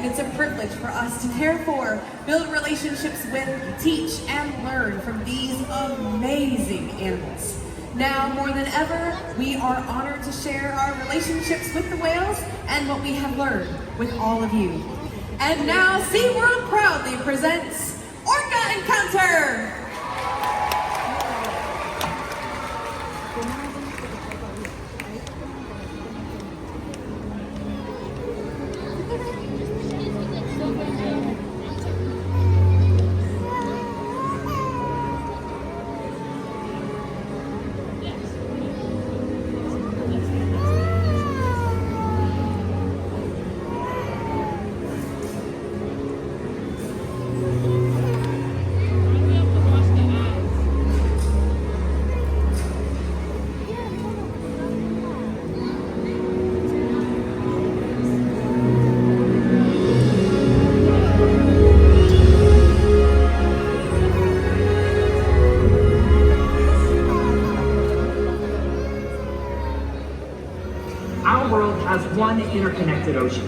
and it's a privilege for us to care for, build relationships with, teach, and learn from these amazing animals. Now, more than ever, we are honored to share our relationships with the whales and what we have learned with all of you. And now, Seaworld proudly presents Orca Encounter! Our world has one interconnected ocean.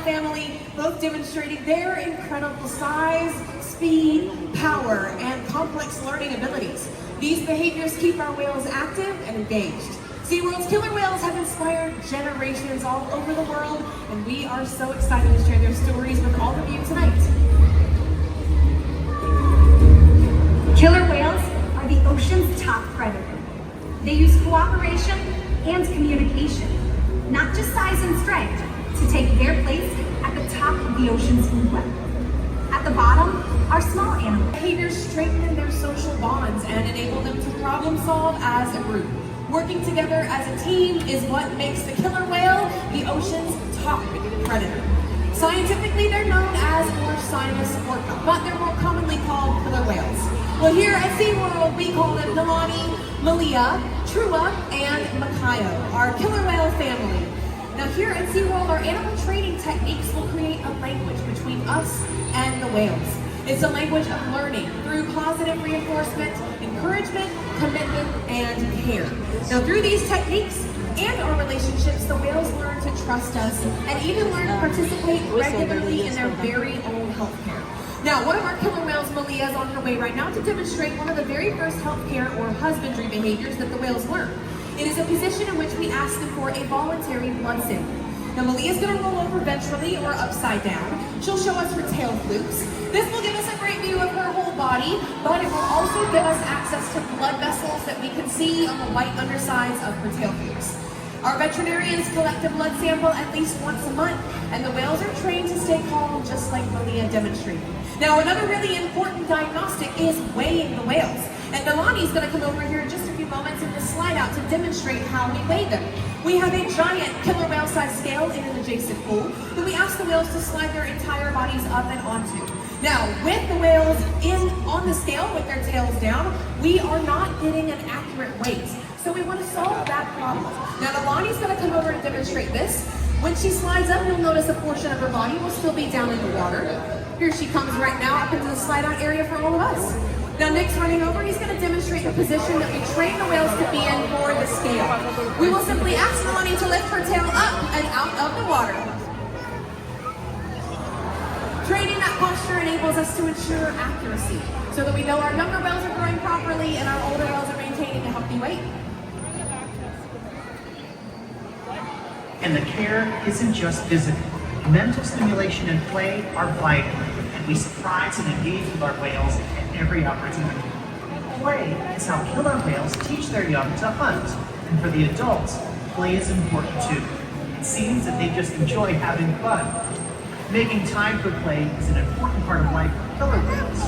family, both demonstrating their incredible size, speed, power, and complex learning abilities. These behaviors keep our whales active and engaged. SeaWorld's killer whales have inspired generations all over the world, and we are so excited to share their stories with all of you tonight. Killer whales They use cooperation and communication, not just size and strength, to take their place at the top of the ocean's food web. At the bottom are small animals. Behaviors strengthen their social bonds and enable them to problem solve as a group. Working together as a team is what makes the killer whale the ocean's top predator. Scientifically, they're known as Orcinus orca, but they're more commonly called killer whales. Well, here at Seaworld, we call them Nalani, Malia, Trua, and Makayo, our killer whale family. Now here at Seaworld, our animal training techniques will create a language between us and the whales. It's a language of learning through positive reinforcement, encouragement, commitment, and care. Now through these techniques and our relationships, the whales learn to trust us and even learn to participate regularly in their very own healthcare. Now, one of our killer whales, Malia, is on her way right now to demonstrate one of the very first healthcare or husbandry behaviors that the whales learn. It is a position in which we ask them for a voluntary blood sample. Now, Malia is going to roll over ventrally or upside down. She'll show us her tail flukes. This will give us a great view of her whole body, but it will also give us access to blood vessels that we can see on the white undersides of her tail flukes. Our veterinarians collect a blood sample at least once a month, and the whales are trained to stay calm just like Malia demonstrated. Now, another really important diagnostic is weighing the whales. And Nalani's going to come over here in just a few moments in this slide out to demonstrate how we weigh them. We have a giant killer whale size scale in an adjacent pool that we ask the whales to slide their entire bodies up and onto. Now, with the whales on the scale with their tails down, we are not getting an accurate weight. So we want to solve that problem. Now, Nalani's going to come over and demonstrate this. When she slides up, you'll notice a portion of her body will still be down in the water. Here she comes right now up into the slide out area for all of us. Now Nick's running over, he's going to demonstrate the position that we train the whales to be in for the scale. We will simply ask Nalani to lift her tail up and out of the water. Training that posture enables us to ensure accuracy, so that we know our younger whales are growing properly and our older whales are maintaining a healthy weight. And the care isn't just physical. Mental stimulation and play are vital, and we surprise and engage with our whales at every opportunity. Play is how killer whales teach their young to hunt, and for the adults, play is important too. It seems that they just enjoy having fun. Making time for play is an important part of life for killer whales,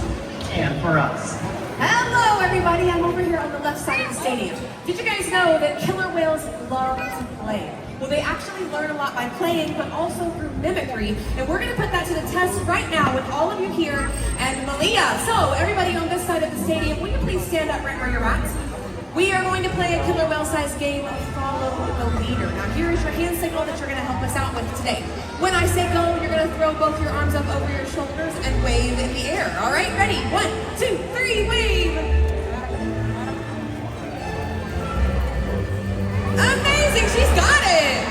and for us. Hello everybody, I'm over here on the left side of the stadium. Did you guys know that killer whales love to play? Well, they actually learn a lot by playing, but also through mimicry. And we're going to put that to the test right now with all of you here and Malia. So, everybody on this side of the stadium, will you please stand up right where you're at? We are going to play a killer whale-sized game of Follow the Leader. Now, here is your hand signal that you're going to help us out with today. When I say go, you're going to throw both your arms up over your shoulders and wave in the air. All right, ready? 1, 2, 3, wave! Amazing, she's got it!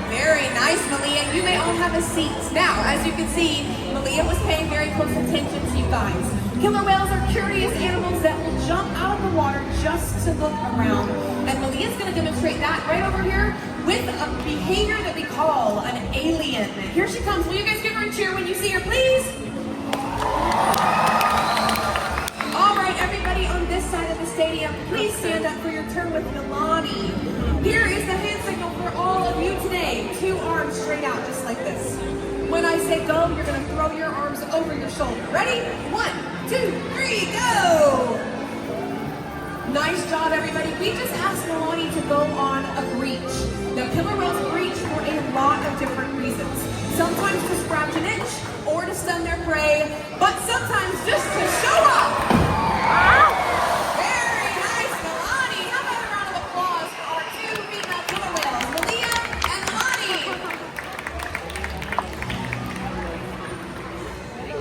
Very nice, Malia. You may all have a seat. Now, as you can see, Malia was paying very close attention to you guys. Killer whales are curious animals that will jump out of the water just to look around. And Malia's going to demonstrate that right over here with a behavior that we call an alien. Here she comes. Will you guys give her a cheer when you see her, please? All right, everybody on this side of the stadium, please stand up for your turn with Nalani. Here is the hand signal for all of you today. 2 arms straight out, just like this. When I say go, you're going to throw your arms over your shoulder. Ready? 1, 2, 3, go! Nice job, everybody. We just asked Nalani to go on a breach. Now, killer whales breach for a lot of different reasons. Sometimes to scratch an itch or to stun their prey, but sometimes just to show up. Very nice, Nalani. How about a round of applause for our 2 female killer whales, Malia and Nalani?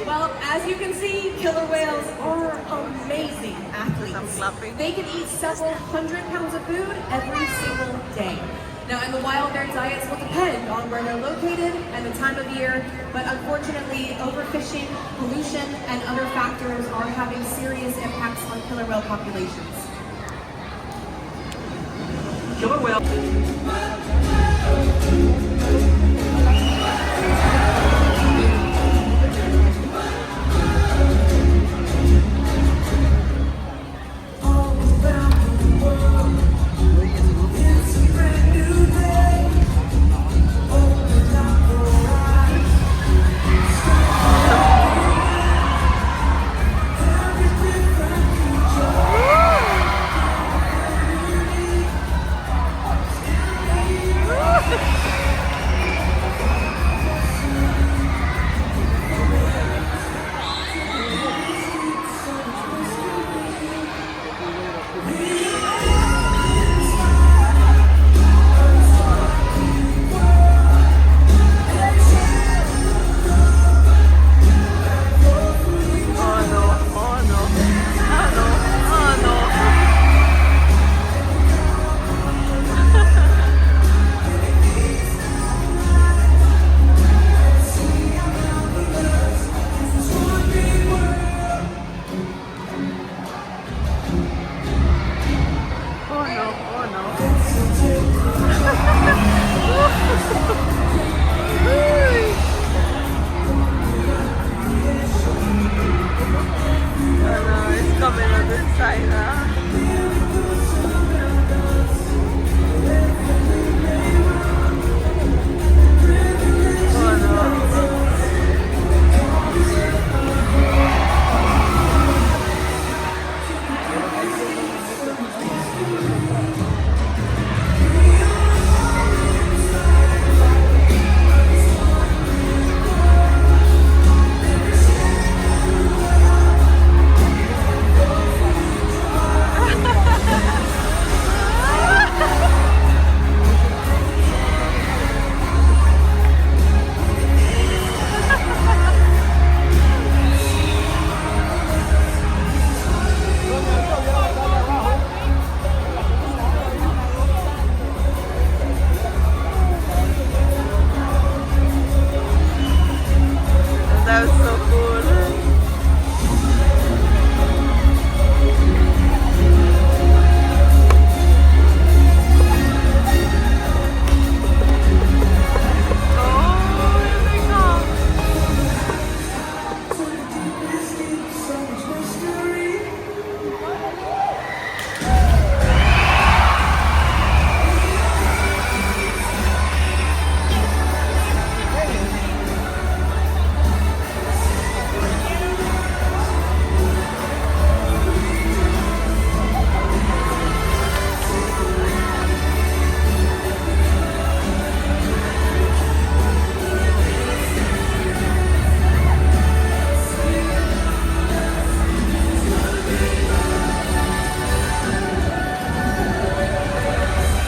Well, as you can see, killer whales are amazing athletes. They can eat several hundred pounds of food every single day. Now, in the wild, their diets will depend on where they're located and the time of year, but unfortunately, overfishing, pollution, and other factors are having serious impacts on killer whale populations. Killer whale. All around the world. grabe na dun Syra. Oh no. That was so cool. Oh, here they come.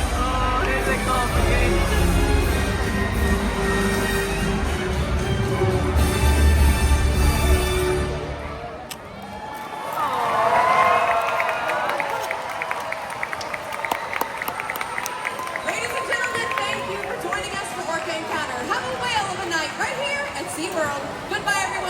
Oh, here they come again. Ladies and gentlemen, thank you for joining us for Orca Encounter. Have a whale of a night right here at SeaWorld. Goodbye, everyone.